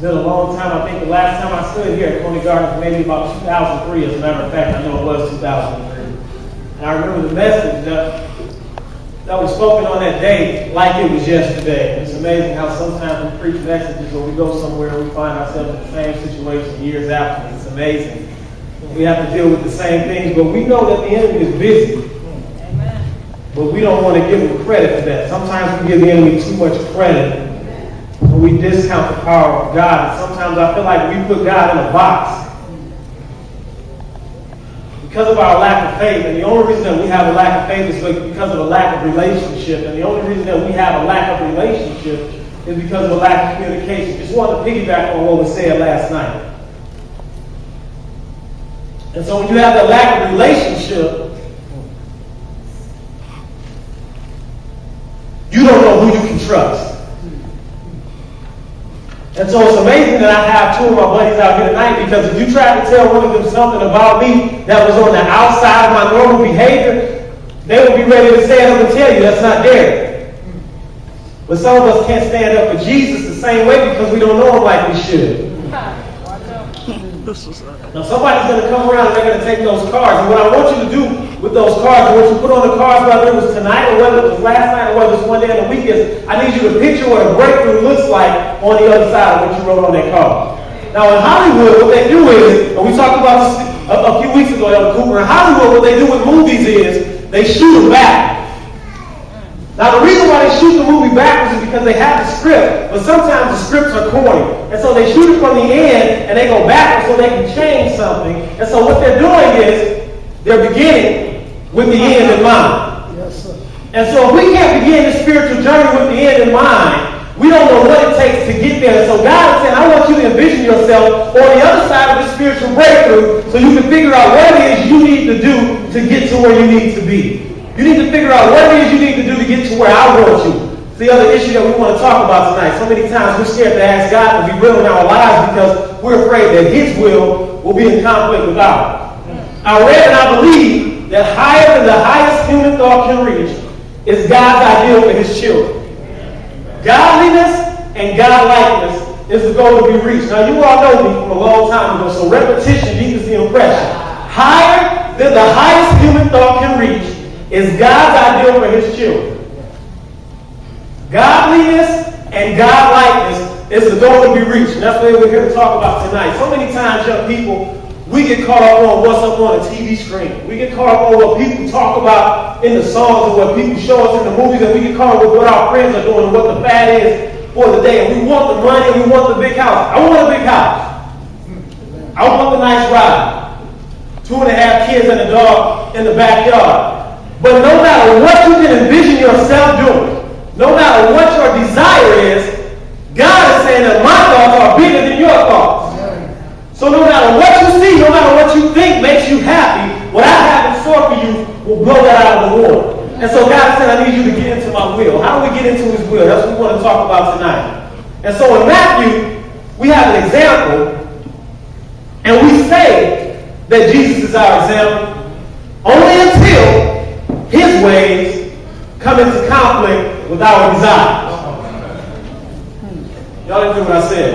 It's been a long time. I think the last time I stood here at Coney Gardens was maybe about 2003. As a matter of fact, I know it was 2003. And I remember the message that was spoken on that day like it was yesterday. It's amazing how sometimes we preach messages or we go somewhere and we find ourselves in the same situation years after. It's amazing. We have to deal with the same things, but we know that the enemy is busy. Amen. But we don't want to give him credit for that. Sometimes we give the enemy too much credit, and we discount the power of God. And sometimes I feel like we put God in a box because of our lack of faith. And the only reason that we have a lack of faith is because of a lack of relationship. And the only reason that we have a lack of relationship is because of a lack of communication. Just wanted to piggyback on what was said last night. And so when you have that lack of relationship, you don't know who you can trust. And so it's amazing that I have two of my buddies out here tonight, because if you tried to tell one of them something about me that was on the outside of my normal behavior, they would be ready to stand up and tell you that's not Derrick. But some of us can't stand up for Jesus the same way because we don't know him like we should. Now somebody's going to come around and they're going to take those cards. And what I want you to do with those cards, and what you put on the cards, whether it was tonight or whether it was last night or whether it was one day in the week, is I need you to picture what a breakthrough looks like on the other side of what you wrote on that card. Now in Hollywood, what they do is, and we talked about this a few weeks ago, Elder Cooper, in Hollywood, what they do with movies is they shoot them back. Now the reason why they shoot the movie backwards is because they have the script, but sometimes the scripts are corny. And so they shoot it from the end and they go backwards so they can change something. And so what they're doing is they're beginning with the end in mind. Yes, sir. And so if we can't begin the spiritual journey with the end in mind, we don't know what it takes to get there. And so God is saying, I want you to envision yourself on the other side of the spiritual breakthrough so you can figure out what it is you need to do to get to where you need to be. You need to figure out what it is you need to do to get to where I want you. It's the other issue that we want to talk about tonight. So many times we're scared to ask God to be real in our lives because we're afraid that his will be in conflict with ours. I read and I believe that higher than the highest human thought can reach is God's ideal for his children. Godliness and godlikeness is the goal to be reached. Now you all know me from a long time ago, so repetition deepens the impression. Higher than the highest human thought can reach is God's ideal for his children. Godliness and godlikeness is the goal to be reached. And that's what we're here to talk about tonight. So many times, young people, we get caught up on what's up on a TV screen. We get caught up on what people talk about in the songs and what people show us in the movies, and we get caught up with what our friends are doing and what the fad is for the day. And we want the money and we want the big house. I want a big house. I want the nice ride. 2.5 kids and a dog in the backyard. But no matter what you can envision yourself doing, no matter what your desire is, God is saying that my thoughts are bigger than your thoughts. So no matter what you see, no matter what you think makes you happy, what I have in store for you will blow that out of the water. And so God said, I need you to get into my will. How do we get into his will? That's what we want to talk about tonight. And so in Matthew, we have an example, and we say that Jesus is our example only until his ways come into conflict with our desires. Y'all didn't do what I said.